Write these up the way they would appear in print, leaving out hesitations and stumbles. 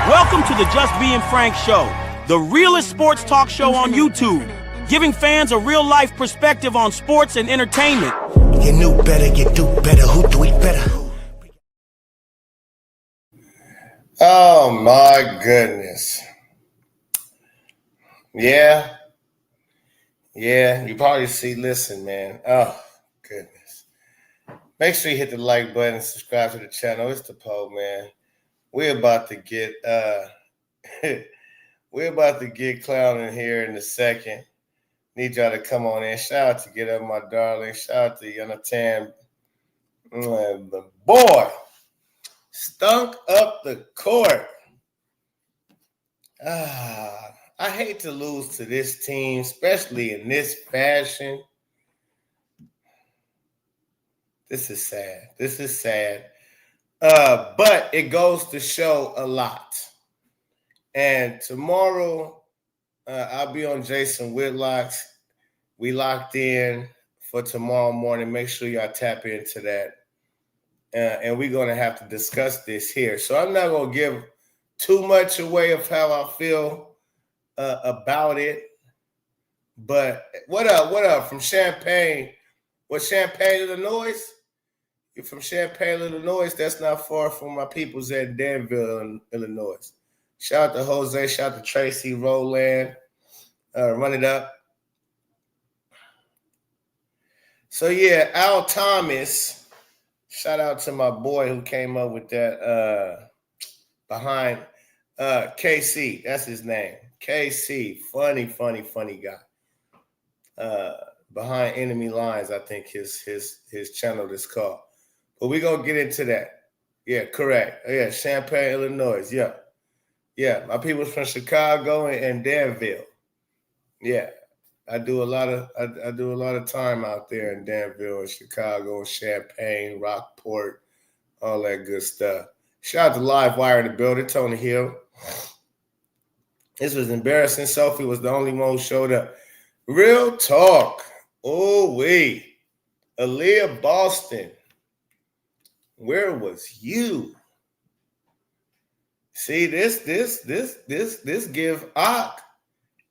Welcome to the Just Being Frank Show, the realest sports talk show on YouTube, giving fans a real-life perspective on sports and entertainment. You knew better, you do better, who do it better? Oh my goodness. Yeah, you probably see, listen, man. Oh, goodness. Make sure you hit the like button and subscribe to the channel. It's the Poe, man. We're about to get Clown in here in a second. Need y'all to come on in. Shout out to Get Up, my darling. Shout out to Jonathan. The boy stunk up the court. I hate to lose to this team, especially in this fashion. This is sad. But it goes to show a lot. And tomorrow, I'll be on Jason Whitlock's. We locked in for tomorrow morning. Make sure y'all tap into that. And we're going to have to discuss this here. So I'm not going to give too much away of how I feel about it. But what up from Champaign? What, Champaign, Illinois? You're from Champaign, Illinois. That's not far from my peoples at Danville, Illinois. Shout out to Jose. Shout out to Tracy, Roland. Run it up. So, yeah, Al Thomas. Shout out to my boy who came up with that behind KC. That's his name. KC. Funny guy. Behind Enemy Lines, I think his channel is called. But we're going to get into that. Yeah, correct. Yeah, Champaign, Illinois. Yeah. Yeah, my people's from Chicago and Danville. Yeah. I do a lot of time out there in Danville and Chicago, Champaign, Rockport, all that good stuff. Shout out to Live Wire in the building, Tony Hill. This was embarrassing. Sophie was the only one who showed up. Real talk. Oh, wait. Aaliyah Boston. Where was you? See, this give Ak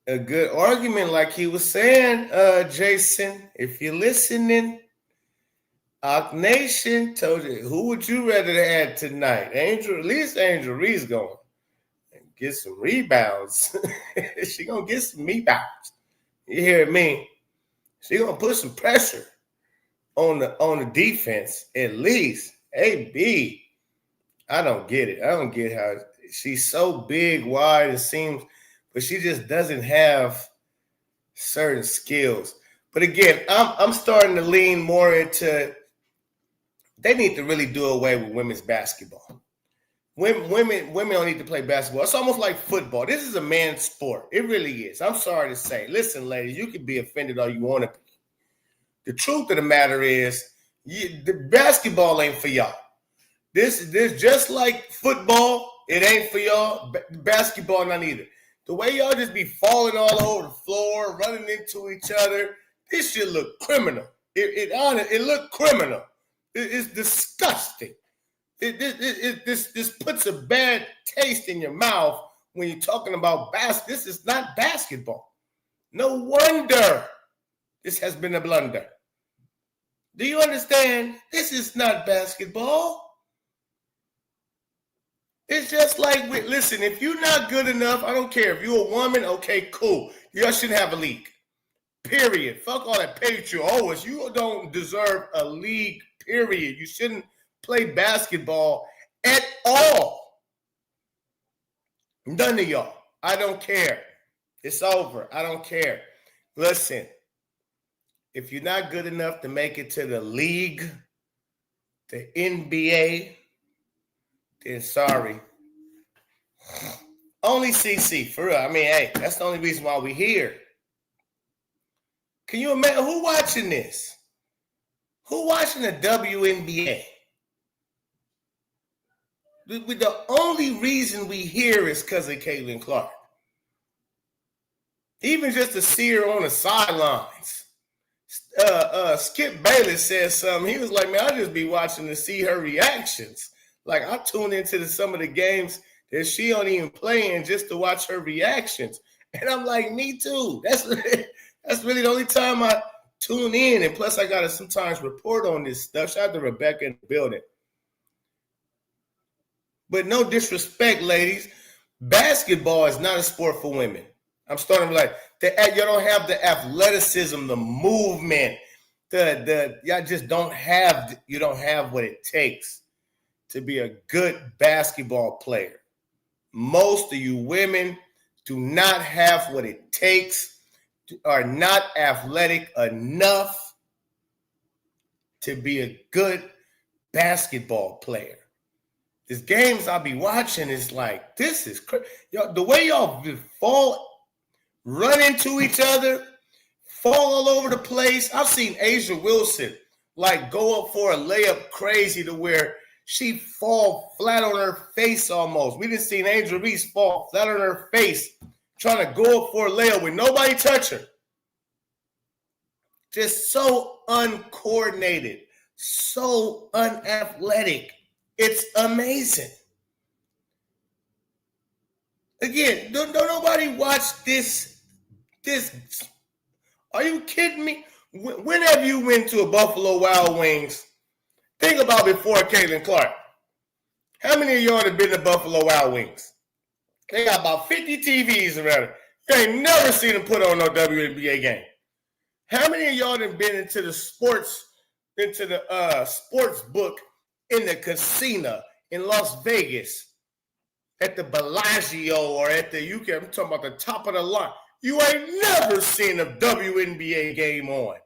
a good argument, like he was saying, Jason. If you're listening, Ak Nation told you, who would you rather have tonight? At least Angel Reed's going and get some rebounds. She gonna get some rebounds. You hear me? She gonna put some pressure on the defense at least. AB, I don't get it. I don't get how she's so big, wide, it seems, but she just doesn't have certain skills. But again, I'm starting to lean more into they need to really do away with women's basketball. Women don't need to play basketball. It's almost like football. This is a man's sport. It really is. I'm sorry to say. Listen, ladies, you can be offended all you want to be. The truth of the matter is, the basketball ain't for y'all. This just like football, it ain't for y'all. Basketball not either. The way y'all just be falling all over the floor, running into each other, this shit look criminal. It look criminal. It's disgusting. This puts a bad taste in your mouth when you're talking about basketball. This is not basketball. No wonder this has been a blunder. Do you understand? This is not basketball. It's just like, listen, if you're not good enough, I don't care. If you're a woman, okay, cool. You shouldn't have a league. Period. Fuck all that pay you owe us. You don't deserve a league, period. You shouldn't play basketball at all. None of y'all. I don't care. It's over. I don't care. Listen. If you're not good enough to make it to the league, the NBA, then sorry. Only CC, for real. I mean, hey, that's the only reason why we're here. Can you imagine who watching this? Who watching the WNBA? The only reason we here is because of Caitlyn Clark. Even just to see her on the sidelines. Skip Bayless said something. He was like, man, I just be watching to see her reactions. Like, I tune into some of the games that she don't even play in just to watch her reactions. And I'm like, me too. That's really the only time I tune in. And plus, I got to sometimes report on this stuff. Shout out to Rebecca in the building. But no disrespect, ladies. Basketball is not a sport for women. I'm starting to like, you don't have the athleticism, the movement, y'all just don't have what it takes to be a good basketball player. Most of you women do not have what it takes, are not athletic enough to be a good basketball player. These games I'll be watching is like, this is crazy. The way y'all fall, run into each other, fall all over the place. I've seen Asia Wilson like go up for a layup crazy to where she fall flat on her face almost. We didn't see Angel Reese fall flat on her face trying to go up for a layup with nobody touch her. Just so uncoordinated, so unathletic. It's amazing. Again, don't nobody watch this. Are you kidding me? When have you went to a Buffalo Wild Wings? Think about before Caitlyn Clark. How many of y'all have been to Buffalo Wild Wings? They got about 50 TVs around it. You ain't never seen them put on no WNBA game. How many of y'all have been into the sports book in the casino in Las Vegas, at the Bellagio or at the UK? I'm talking about the top of the line. You ain't never seen a WNBA game on.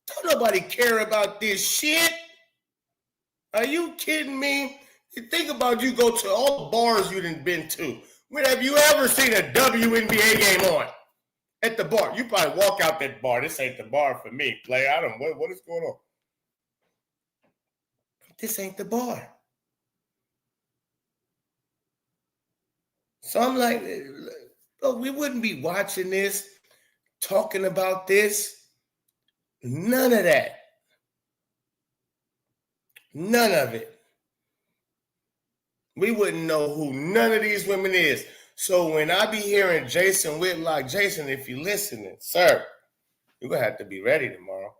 Don't nobody care about this shit. Are you kidding me? You think about you go to all the bars you done been to. When have you ever seen a WNBA game on? At the bar. You probably walk out that bar. This ain't the bar for me, player. I don't know what is going on. This ain't the bar. So I'm like, look, we wouldn't be watching this, talking about this. None of that. None of it. We wouldn't know who none of these women is. So when I be hearing Jason Whitlock, Jason, if you're listening, sir, you're going to have to be ready tomorrow.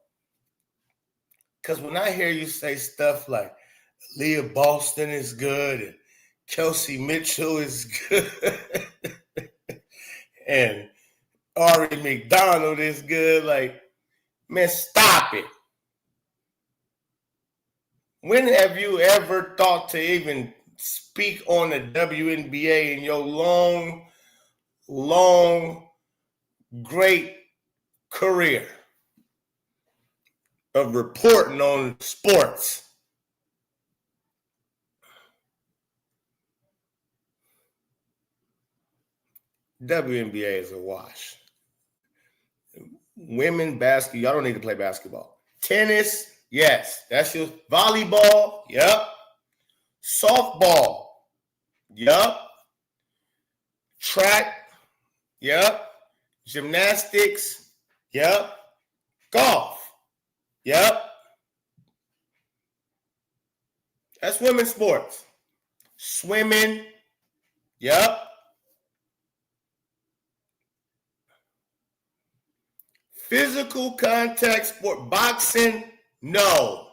Because when I hear you say stuff like Leah Boston is good and Kelsey Mitchell is good and Ari McDonald is good, like, man, stop it. When have you ever thought to even speak on the WNBA in your long, great career of reporting on sports? WNBA is a wash. Women basketball, y'all don't need to play basketball. Tennis, yes. That's your volleyball, yep. Softball, yep. Track, yep. Gymnastics, yep. Golf, yep. That's women's sports. Swimming, yep. Physical contact sport. Boxing, no.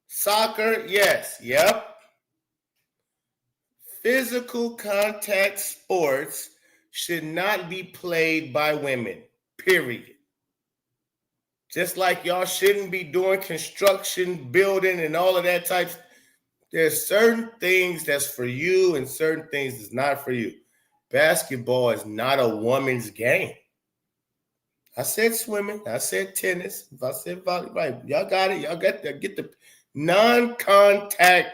Soccer, yes. Yep. Physical contact sports should not be played by women, period. Just like y'all shouldn't be doing construction, building, and all of that types. There's certain things that's for you and certain things that's not for you. Basketball is not a woman's game. I said swimming. I said tennis. I said volleyball. Right. Y'all got it. Y'all get the non-contact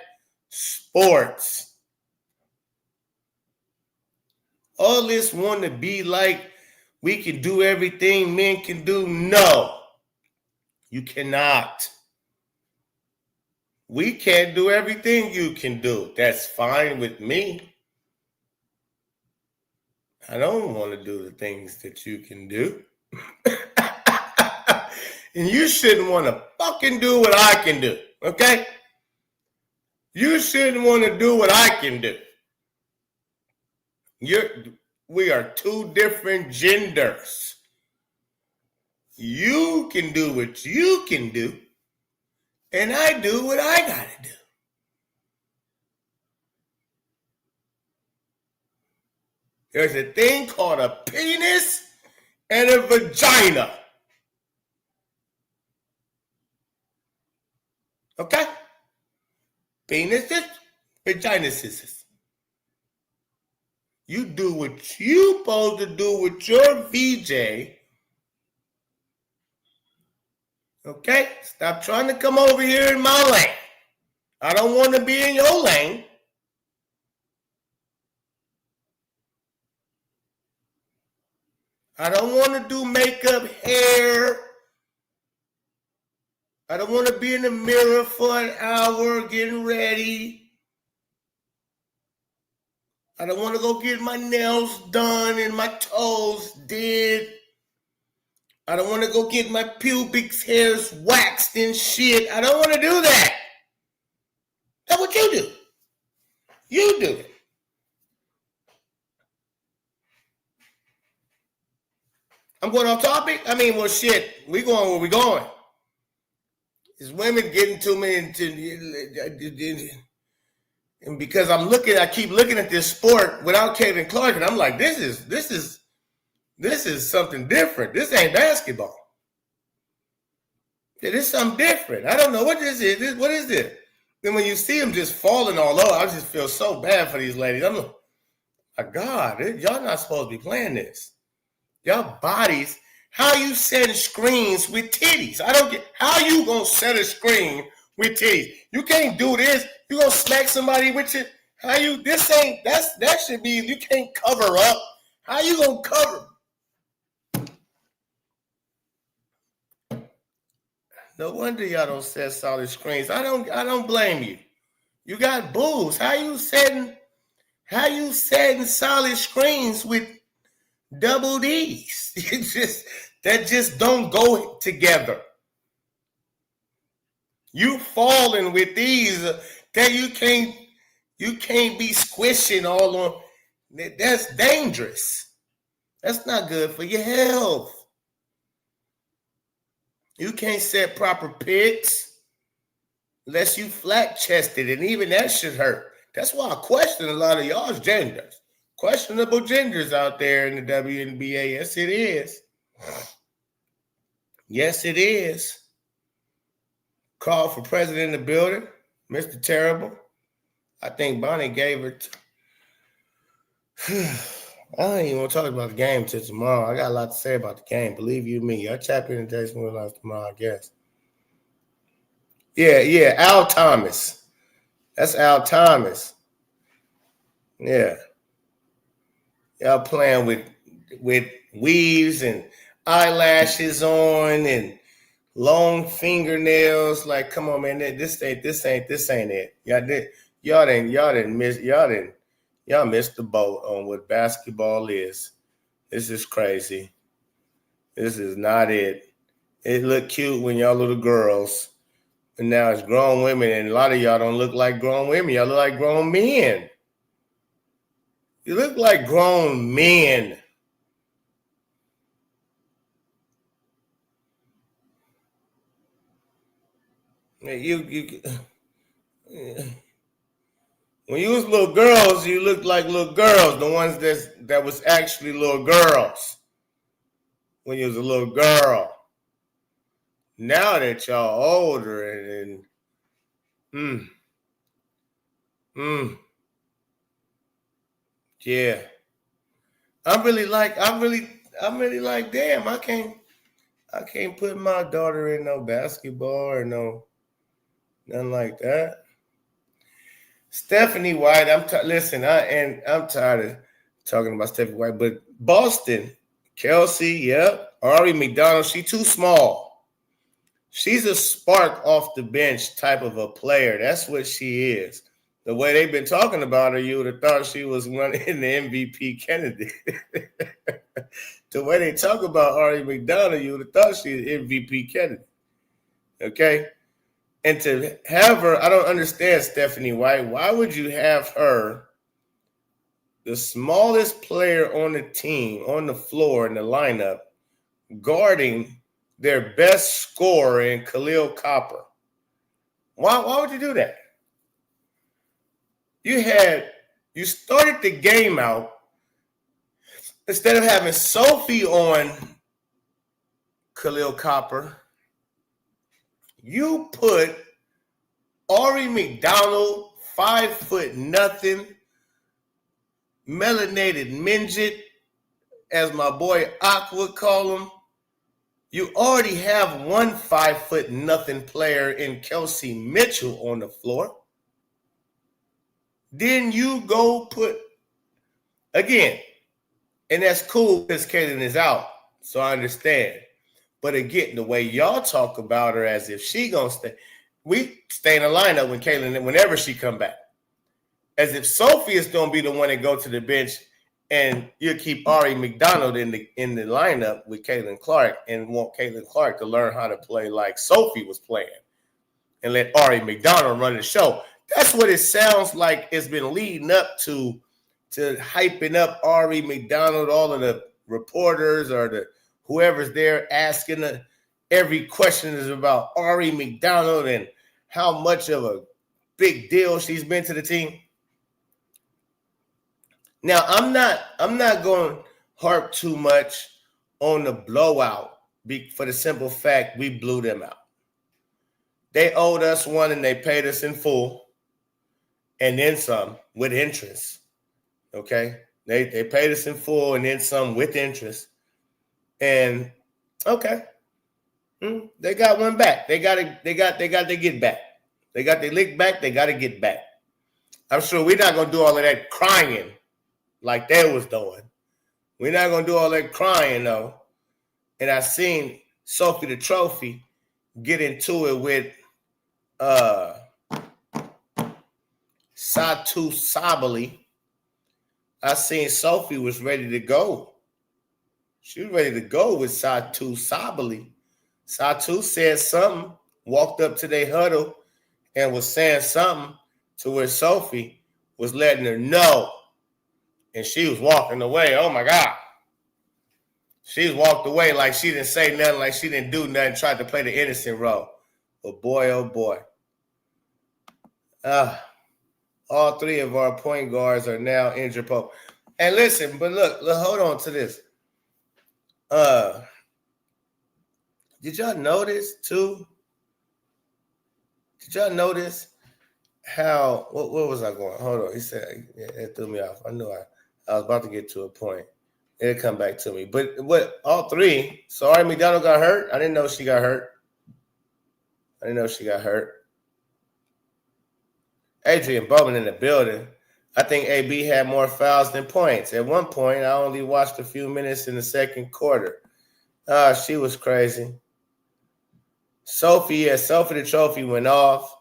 sports. All this want to be like we can do everything men can do. No, you cannot. We can't do everything you can do. That's fine with me. I don't want to do the things that you can do. And you shouldn't want to fucking do what I can do, okay? You shouldn't want to do what I can do. We are two different genders. You can do what you can do, and I do what I gotta do. There's a thing called a penis and a vagina. Okay? Penises, vaginas. You do what you supposed to do with your VJ. Okay? Stop trying to come over here in my lane. I don't want to be in your lane. I don't want to do makeup, hair. I don't want to be in the mirror for an hour getting ready. I don't want to go get my nails done and my toes did. I don't want to go get my pubic hairs waxed and shit. I don't want to do that. That's what you do. You do it. I'm going off topic? I mean, well, shit. We going where we going. Is women getting to me and because I keep looking at this sport without Caitlyn Clark, and I'm like, this is something different. This ain't basketball. This is something different. I don't know what this is. What is this? Then when you see them just falling all over, I just feel so bad for these ladies. I'm like, my God, y'all not supposed to be playing this. Y'all bodies. How you setting screens with titties? I don't get how you gonna set a screen with titties. You can't do this. You gonna smack somebody with it? How you? That should be. You can't cover up. How you gonna cover? No wonder y'all don't set solid screens. I don't blame you. You got boobs. How you setting solid screens with double D's? That just don't go together. You falling with these that you can't be squishing all on. That's dangerous. That's not good for your health. You can't set proper picks unless you flat chested, and even that should hurt. That's why I question a lot of y'all's genders. Questionable genders out there in the WNBA. Yes, it is. Yes, it is. Call for president in the building, Mr. Terrible. I think Bonnie gave her. I don't even want to talk about the game till tomorrow. I got a lot to say about the game. Believe you me. I'll tap in and tell you something else tomorrow, I guess. Yeah. Al Thomas. That's Al Thomas. Yeah. Y'all playing with weaves and eyelashes on and long fingernails. Like, come on, man. This ain't it. Y'all missed the boat on what basketball is. This is crazy. This is not it. It looked cute when y'all little girls, but now it's grown women, and a lot of y'all don't look like grown women. Y'all look like grown men. You look like grown men. When you was little girls, you looked like little girls, the ones that was actually little girls. When you was a little girl. Now that y'all older yeah. I'm really like, damn, I can't put my daughter in no basketball or nothing like that. Stephanie White, I'm tired of talking about Stephanie White, but Boston, Kelsey, yep. Ari McDonald, she too small. She's a spark off the bench type of a player. That's what she is. The way they've been talking about her, you would have thought she was running the MVP candidate. The way they talk about Ari McDonald, you would have thought she was MVP candidate. Okay? And to have her, I don't understand Stephanie White. Why would you have her, the smallest player on the team, on the floor in the lineup, guarding their best scorer in Khalil Copper? Why would you do that? You started the game out, instead of having Sophie on Khalil Copper, you put Ari McDonald, 5'0", melanated midget, as my boy Ak would call him. You already have one 5'0" player in Kelsey Mitchell on the floor. Then you go put, again, and that's cool because Caitlyn is out, so I understand. But again, the way y'all talk about her as if she gonna stay, we stay in the lineup when Caitlyn, whenever she come back, as if Sophie is gonna be the one that go to the bench, and you keep Ari McDonald in the lineup with Caitlyn Clark and want Caitlyn Clark to learn how to play like Sophie was playing, and let Ari McDonald run the show. That's what it sounds like it's been leading up to hyping up Ari McDonald. All of the reporters or the whoever's there asking every question is about Ari McDonald and how much of a big deal she's been to the team. Now, I'm not going to harp too much on the blowout for the simple fact we blew them out. They owed us one and they paid us in full. And then some with interest, okay? They paid us in full and then some with interest. And, okay, they got one back. They got to get back. They got their lick back. They got to get back. I'm sure we're not going to do all of that crying like they was doing. We're not going to do all that crying, though. And I seen Sophie the Trophy get into it with Satu Sabali. I seen Sophie was ready to go. She was ready to go with Satu Sabali. Satu said something, walked up to their huddle and was saying something to where Sophie was letting her know. And she was walking away. Oh, my God. She walked away like she didn't say nothing, like she didn't do nothing, tried to play the innocent role. But boy, oh, boy. All three of our point guards are now injured. And listen, but look, hold on to this. Did y'all notice, too? Did y'all notice how, what was I going? Hold on. He said, it threw me off. I knew I was about to get to a point. It'll come back to me. But what, all three, so Ari McDonald got hurt? I didn't know she got hurt. Adrian Bowman in the building. I think AB had more fouls than points. At one point, I only watched a few minutes in the second quarter. She was crazy. Sophie the Trophy went off.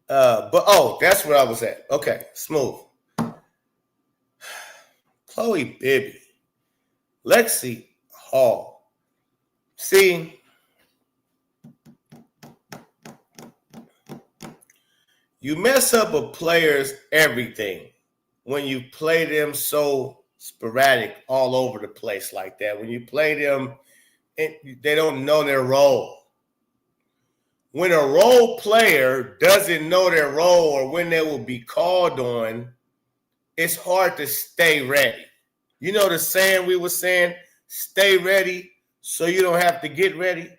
But that's where I was at. Okay, smooth. Chloe Bibby. Lexi Hall. See, you mess up a player's everything when you play them so sporadic all over the place like that. When you play them, they don't know their role. When a role player doesn't know their role or when they will be called on, it's hard to stay ready. You know the saying we were saying, stay ready so you don't have to get ready?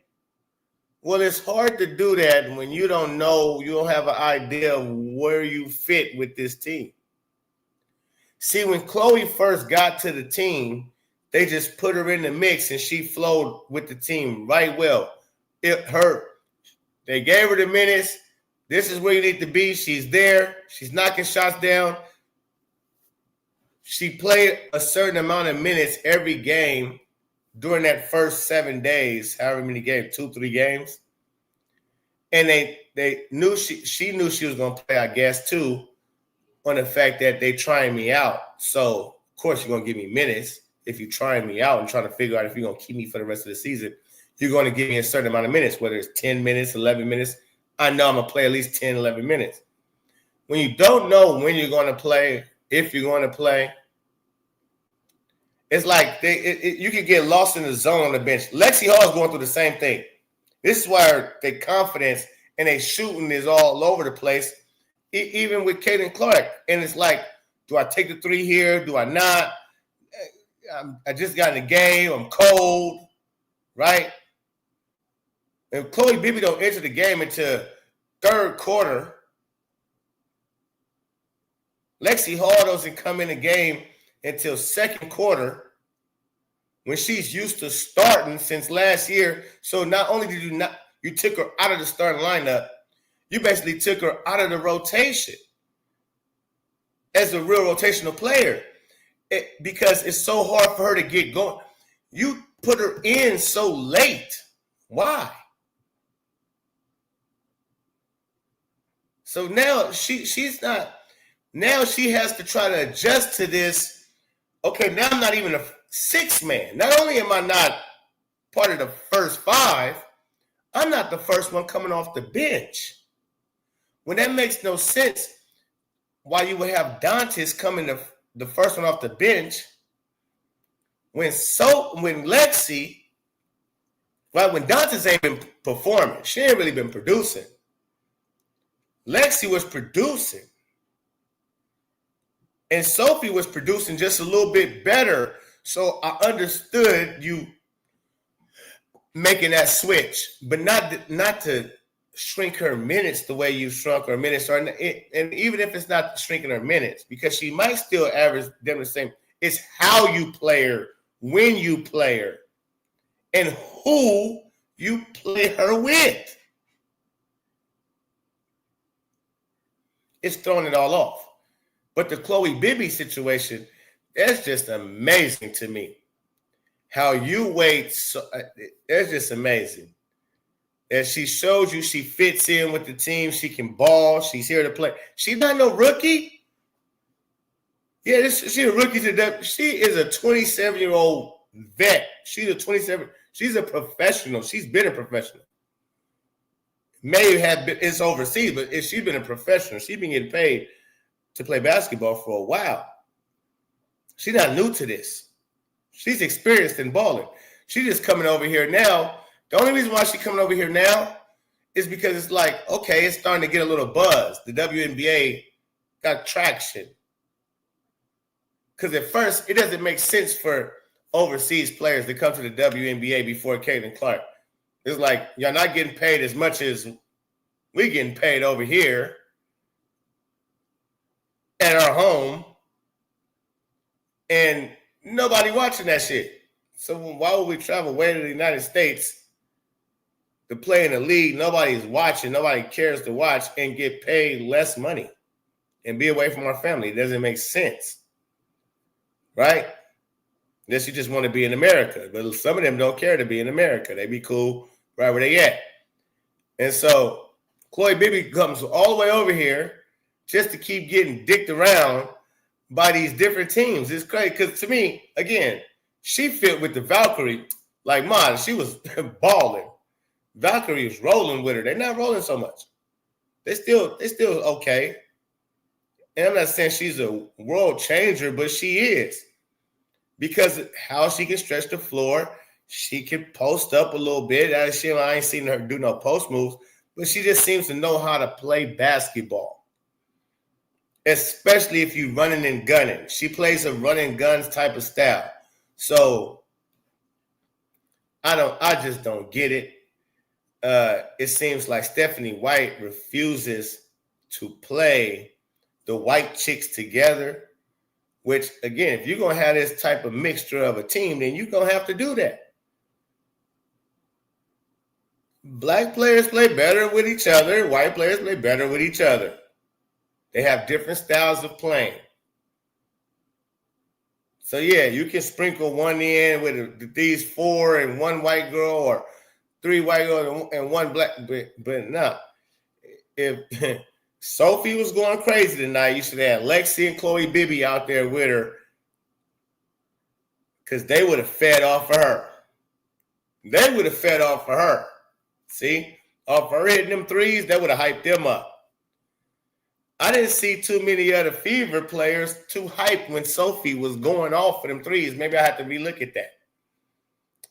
Well, it's hard to do that when you don't know, you don't have an idea of where you fit with this team. See, when Chloe first got to the team, they just put her in the mix and she flowed with the team right well. It hurt. They gave her the minutes. This is where you need to be. She's there. She's knocking shots down. She played a certain amount of minutes every game during that first 7 days, however many games, 2-3 games. And they knew she knew she was going to play, I guess, too, on the fact that they trying me out. So, of course, you're going to give me minutes. If you're trying me out and trying to figure out if you're going to keep me for the rest of the season, you're going to give me a certain amount of minutes, whether it's 10 minutes, 11 minutes. I know I'm going to play at least 10, 11 minutes. When you don't know when you're going to play, if you're going to play, it's like you can get lost in the zone on the bench. Lexi Hall is going through the same thing. This is why their confidence and their shooting is all over the place, even with Caitlyn Clark. And it's like, do I take the three here? Do I not? I just got in the game. I'm cold, right? And Chloe Bibby don't enter the game until third quarter. Lexi Hall doesn't come in the game until second quarter when she's used to starting since last year. So not only did you took her out of the starting lineup, you basically took her out of the rotation as a real rotational player because it's so hard for her to get going. You put her in so late. Why? So now she's not. Now she has to try to adjust to this. Okay, now I'm not even a sixth man. Not only am I not part of the first five, I'm not the first one coming off the bench. When that makes no sense, why you would have Dantes coming the first one off the bench when Lexi, right, when Dantes ain't been performing, she ain't really been producing. Lexi was producing. And Sophie was producing just a little bit better. So I understood you making that switch, but not to shrink her minutes the way you shrunk her minutes. And even if it's not shrinking her minutes, because she might still average them the same. It's how you play her, when you play her, and who you play her with. It's throwing it all off. But the Chloe Bibby situation, that's just amazing to me. How you wait, it's just amazing. As she shows you she fits in with the team, she can ball, she's here to play. She's not no rookie. Yeah, she's a rookie to that. She is a 27-year-old vet. She's a professional. She's been a professional. May have been, it's overseas, but if she's been a professional, she's been getting paid to play basketball for a while. She's not new to this. She's experienced in balling. She's just coming over here now. The only reason why she's coming over here now is because it's like, okay, it's starting to get a little buzz. The WNBA got traction. Because at first, it doesn't make sense for overseas players to come to the WNBA before Caitlyn Clark. It's like, y'all not getting paid as much as we getting paid over here at our home, and nobody watching that shit. So why would we travel way to the United States to play in a league nobody's watching, nobody cares to watch, and get paid less money and be away from our family? It doesn't make sense, right? Unless you just want to be in America. But some of them don't care to be in America. They be cool right where they at. And so Chloe Bibby comes all the way over here just to keep getting dicked around by these different teams. It's crazy because to me, again, she fit with the Valkyrie like mine. She was balling. Valkyrie was rolling with her. They're not rolling so much. They're still okay. And I'm not saying she's a world changer, but she is. Because how she can stretch the floor, she can post up a little bit. I ain't seen her do no post moves, but she just seems to know how to play basketball. Especially if you're running and gunning. She plays a run and guns type of style. So I just don't get it. It seems like Stephanie White refuses to play the white chicks together, which, again, if you're going to have this type of mixture of a team, then you're going to have to do that. Black players play better with each other. White players play better with each other. They have different styles of playing. So, yeah, you can sprinkle one in with these four and one white girl, or three white girls and one black. But no. If Sophie was going crazy tonight, you should have Lexi and Chloe Bibby out there with her, because they would have fed off of her. They would have fed off of her. See? Off her hitting them threes, that would have hyped them up. I didn't see too many other Fever players too hyped when Sophie was going off for them threes. Maybe I have to relook at that.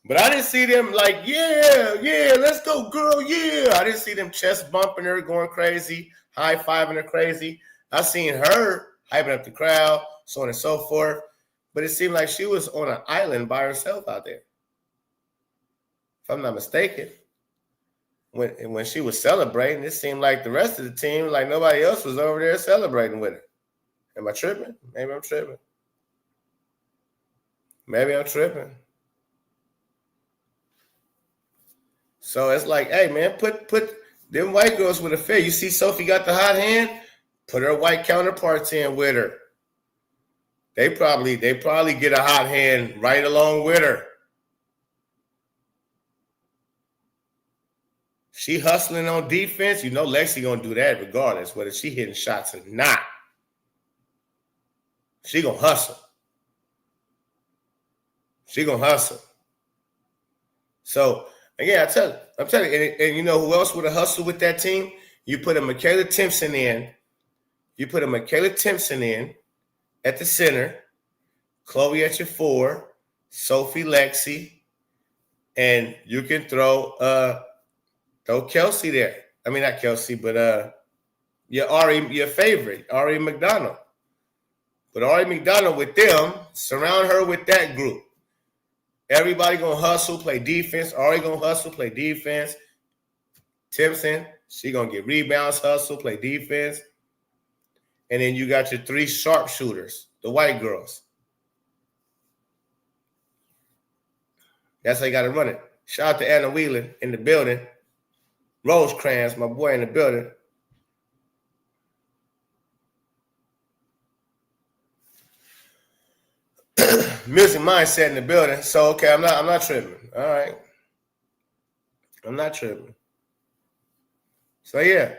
But I didn't see them like, yeah, let's go, girl, yeah. I didn't see them chest bumping her, going crazy, high-fiving her crazy. I seen her hyping up the crowd, so on and so forth. But it seemed like she was on an island by herself out there. If I'm not mistaken. When she was celebrating, it seemed like the rest of the team, like nobody else was over there celebrating with her. Am I tripping? Maybe I'm tripping. So it's like, hey, man, put them white girls with a fair. You see Sophie got the hot hand? Put her white counterparts in with her. They probably get a hot hand right along with her. She hustling on defense. You know Lexi going to do that regardless, whether she hitting shots or not. She going to hustle. So, again, I'm telling you, and you know who else would have hustled with that team? You put a Michaela Timpson in. At the center. Chloe at your 4. Sophie, Lexi. And you can throw Kelsey there. I mean, not Kelsey, but your favorite, Ari McDonald. But Ari McDonald with them, surround her with that group. Everybody going to hustle, play defense. Ari going to hustle, play defense. Timpson, she going to get rebounds, hustle, play defense. And then you got your 3 sharpshooters, the white girls. That's how you got to run it. Shout out to Anna Wheeler in the building. Rosecrans, my boy in the building. Music mindset in the building. So okay, I'm not tripping. All right. I'm not tripping. So yeah.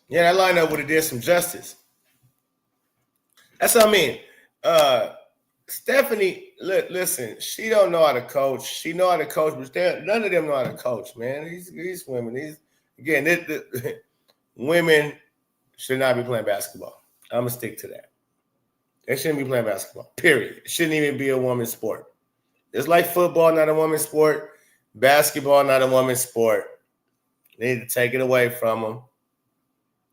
Yeah, that lineup would have did some justice. That's what I mean. Stephanie, listen, she don't know how to coach. She know how to coach, but none of them know how to coach, man. These women, women should not be playing basketball. I'm going to stick to that. They shouldn't be playing basketball, period. It shouldn't even be a woman's sport. It's like football, not a woman's sport. Basketball, not a woman's sport. They need to take it away from them.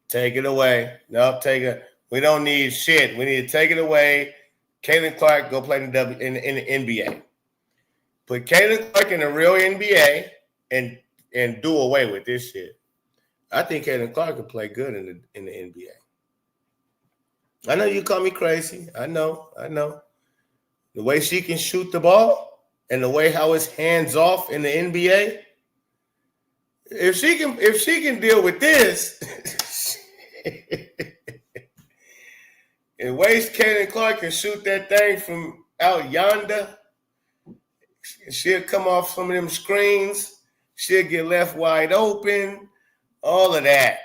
Take it away. Nope, take it. We don't need shit. We need to take it away. Caitlyn Clark, go play in the NBA. Put Caitlyn Clark in the real NBA and do away with this shit. I think Caitlyn Clark can play good in the NBA. I know you call me crazy. I know. The way she can shoot the ball and the way how it's hands off in the NBA. If she can deal with this, in ways Caitlyn Clark can shoot that thing from out yonder, she'll come off some of them screens. She'll get left wide open. All of that.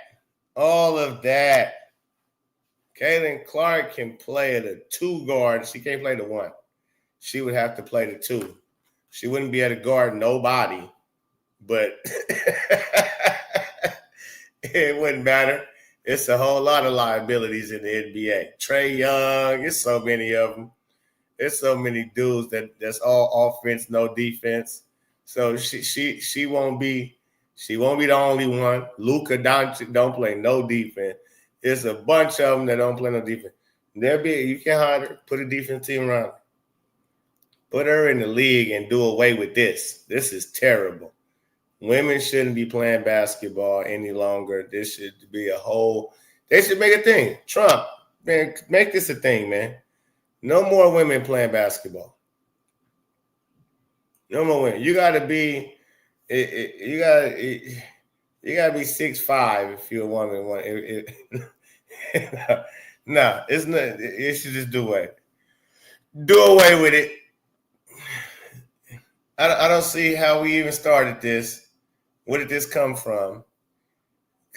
Caitlyn Clark can play at a 2 guard. She can't play the 1. She would have to play the 2. She wouldn't be able to guard nobody. But it wouldn't matter. It's a whole lot of liabilities in the NBA. Trae Young, it's so many of them. There's so many dudes that's all offense, no defense. So she won't be the only one. Luka Doncic don't play no defense. There's a bunch of them that don't play no defense. You can hide her, put a defense team around her. Put her in the league and do away with this. This is terrible. Women shouldn't be playing basketball any longer. This should be they should make a thing. Trump, man, make this a thing, man. No more women playing basketball. No more women. You gotta be 6'5" if you're a woman. No, it's not. It should just do away. Do away with it. I don't see how we even started this. Where did this come from?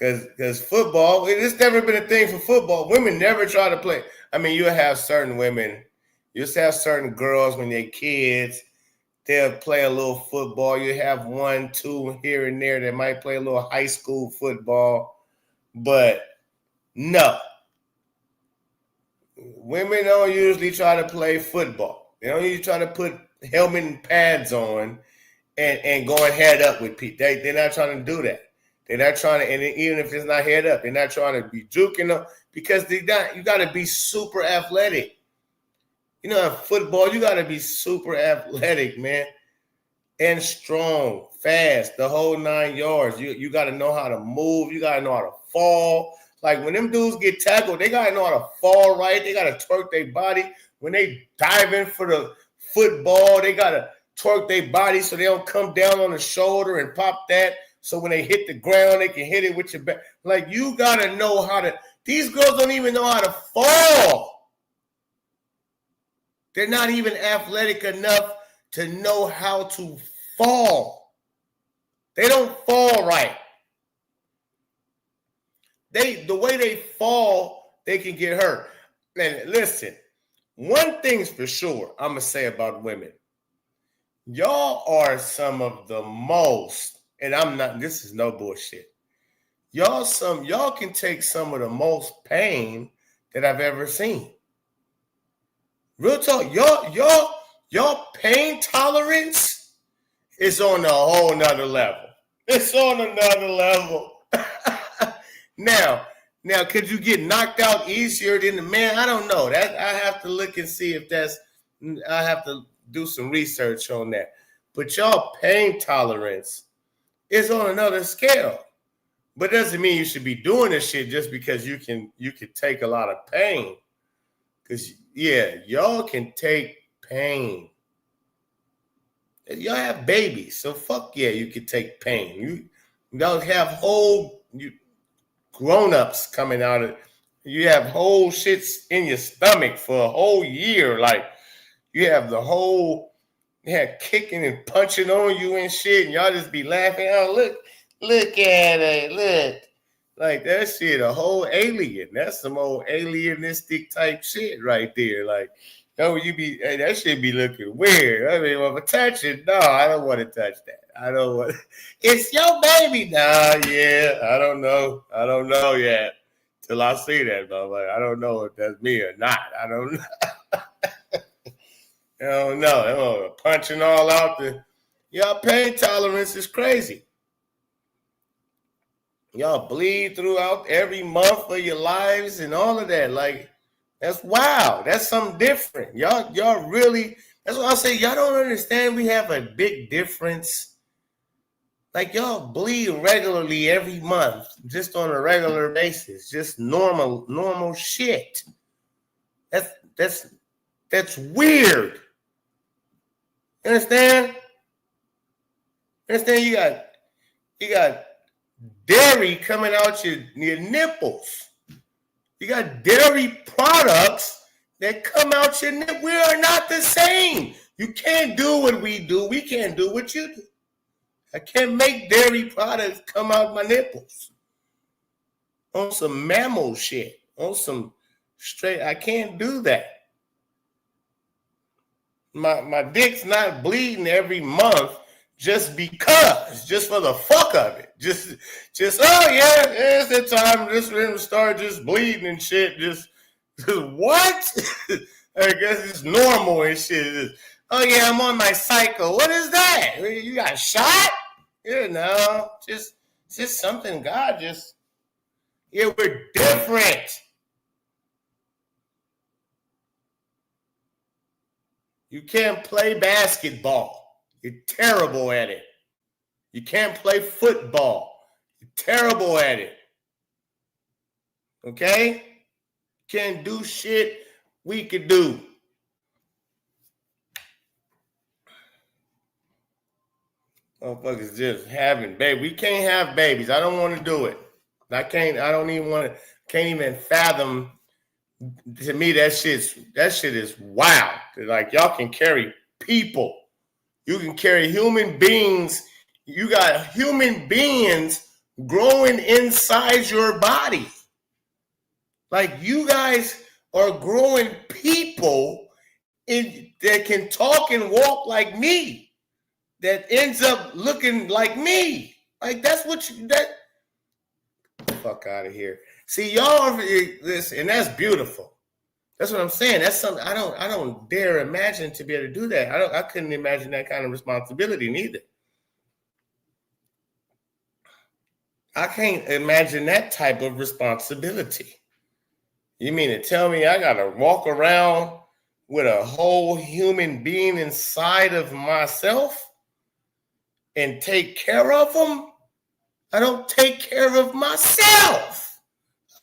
Because football, it's never been a thing for football. Women never try to play. I mean, you'll have certain women, you just have certain girls when they're kids, they'll play a little football. You have 1, 2 here and there that might play a little high school football. But no. Women don't usually try to play football. They don't usually try to put helmet and pads on and going head up with people. They're not trying to do that. They're not trying to, and even if it's not head up, they're not trying to be juking them because you got to be super athletic. You know, in football, you got to be super athletic, man, and strong, fast, the whole 9 yards. You got to know how to move. You got to know how to fall. Like when them dudes get tackled, they got to know how to fall right. They got to twerk their body. When they dive in for the football, they got to twerk their body so they don't come down on the shoulder and pop that. So when they hit the ground, they can hit it with your back. Like you got to know how to. These girls don't even know how to fall. They're not even athletic enough to know how to fall. They don't fall right. The way they fall, they can get hurt. And listen, one thing's for sure I'm going to say about women. Y'all are some of the most, and I'm not, this is no bullshit. Y'all can take some of the most pain that I've ever seen. Real talk, y'all pain tolerance is on a whole nother level. It's on another level. Now, could you get knocked out easier than the man? I don't know. That I have to look and see if that's. I have to do some research on that. But y'all pain tolerance is on another scale. But it doesn't mean you should be doing this shit just because you can take a lot of pain. Because yeah, y'all can take pain. Y'all have babies, so fuck yeah, you can take pain. Y'all have whole grown-ups coming out of, you have whole shits in your stomach for a whole year. Like you have the whole, kicking and punching on you and shit, and y'all just be laughing. Oh, look at it, look. Like that shit, a whole alien. That's some old alienistic type shit right there. Like, that shit be looking weird. I mean, if I touch it, no, I don't want to touch that. I don't want. It's your baby. Nah, yeah, I don't know yet till I see that. But like, I don't know if that's me or not. I don't know. I don't know. I'm punching all out y'all pain tolerance is crazy. Y'all bleed throughout every month of your lives and all of that. Like, that's wild. That's something different. Y'all really, that's what I say. Y'all don't understand we have a big difference. Like, y'all bleed regularly every month, just on a regular basis, just normal shit. That's weird. You understand? You got dairy coming out your nipples. You got dairy products that come out your nipples. We are not the same. You can't do what we do. We can't do what you do. I can't make dairy products come out my nipples. On some mammal shit. On some straight, I can't do that. My dick's not bleeding every month just because, just for the fuck of it. Just oh yeah, it's the time just for him to start just bleeding and shit. Just what? I guess it's normal and shit. Oh yeah, I'm on my cycle. What is that? You got shot? You know, just something God just, yeah, we're different. You can't play basketball. You're terrible at it. You can't play football. You're terrible at it. Okay? Can't do shit we could do. Motherfuckers just having babies. We can't have babies. I don't want to do it. Can't even fathom. To me, that shit is wild. Like, y'all can carry people. You can carry human beings. You got human beings growing inside your body. Like you guys are growing people that can talk and walk like me, that ends up looking like me. Like that's what fuck out of here. See, y'all this, and that's beautiful. That's what I'm saying. That's something I don't dare imagine to be able to do that. I couldn't imagine that kind of responsibility neither. I can't imagine that type of responsibility. You mean to tell me I gotta walk around with a whole human being inside of myself and take care of them? I don't take care of myself.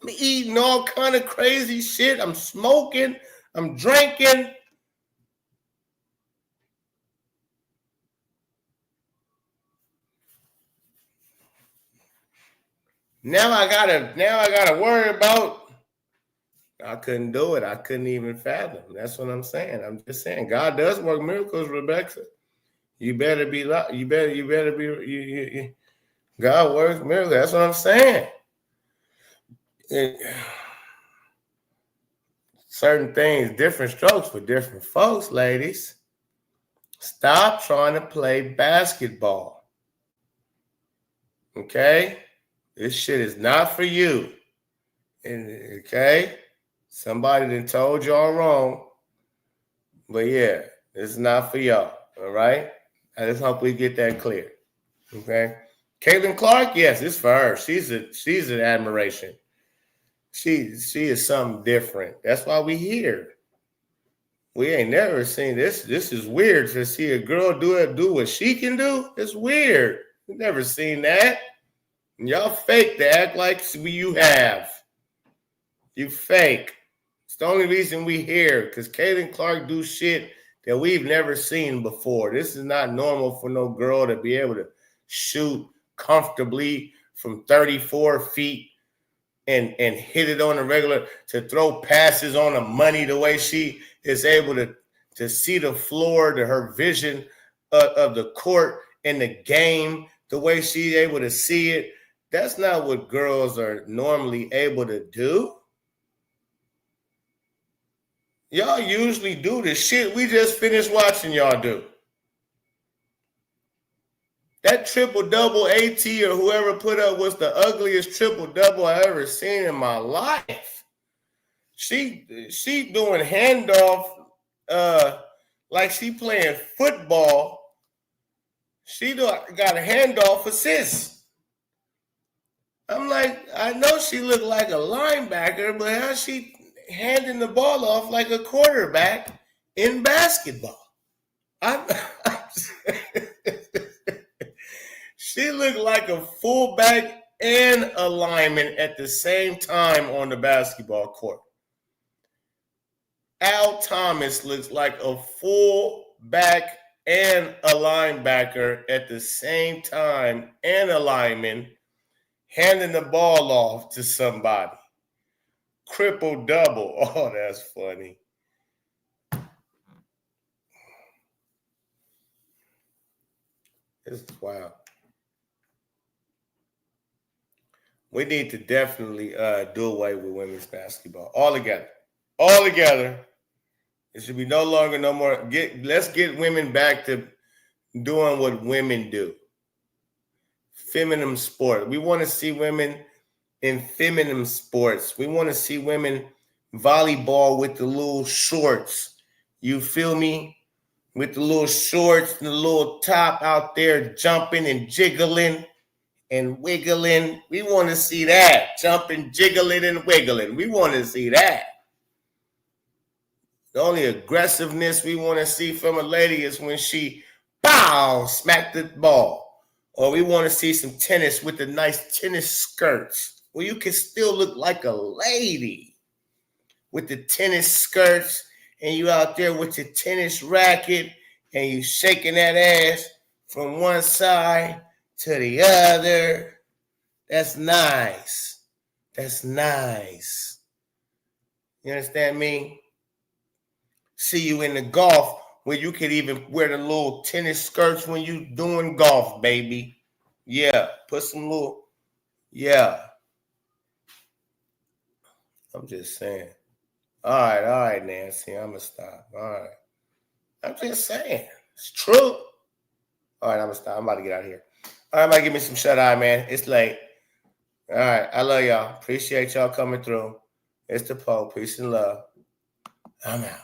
I'm eating all kind of crazy shit. I'm smoking. I'm drinking. Now I gotta worry about. I couldn't do it. I couldn't even fathom. That's what I'm saying. I'm just saying God does work miracles, Rebecca. You better be. You better be. God works miracles. That's what I'm saying. Certain things, different strokes for different folks, ladies. Stop trying to play basketball. Okay? This shit is not for you. And okay? Somebody done told y'all wrong. But yeah, it's not for y'all. All right? I just hope we get that clear. Okay? Caitlyn Clark, yes, it's for her. She's an admiration. She is something different. That's why we here. We ain't never seen this. This is weird to see a girl do what she can do. It's weird. We've never seen that. And y'all fake to act like you have. You fake. It's the only reason we here, because Caitlyn Clark do shit that we've never seen before. This is not normal for no girl to be able to shoot comfortably from 34 feet and hit it on a regular, to throw passes on the money the way she is able to see the floor, to her vision of the court and the game, the way she's able to see it. That's not what girls are normally able to do. Y'all usually do the shit we just finished watching y'all do. That triple-double AT or whoever put up was the ugliest triple-double I ever seen in my life. She doing handoff like she playing football. She got a handoff assist. I'm like, I know she looked like a linebacker, but how she handing the ball off like a quarterback in basketball? She looked like a fullback and a lineman at the same time on the basketball court. Al Thomas looks like a fullback and a linebacker at the same time, and a lineman handing the ball off to somebody. Triple double. Oh, that's funny. This is wild. We need to definitely do away with women's basketball altogether. All together. It should be no longer, no more. Let's get women back to doing what women do. Feminine sport. We want to see women in feminine sports. We want to see women volleyball with the little shorts. You feel me? With the little shorts and the little top out there jumping and jiggling and wiggling. We want to see that. Jumping, jiggling, and wiggling. We want to see that. The only aggressiveness we want to see from a lady is when she, pow, smack the ball. Or we want to see some tennis with the nice tennis skirts where you can still look like a lady with the tennis skirts, and you out there with your tennis racket and you shaking that ass from one side to the other. That's nice. That's nice. You understand me? See you in the golf where you could even wear the little tennis skirts when you doing golf, baby. Yeah, put some little Yeah. I'm just saying. All right, Nancy. I'm gonna stop. All right. I'm just saying. It's true. All right, I'm gonna stop. I'm about to get out of here. All right, I'm gonna give me some shut eye, man. It's late. All right. I love y'all. Appreciate y'all coming through. It's the Pope. Peace and love. I'm out.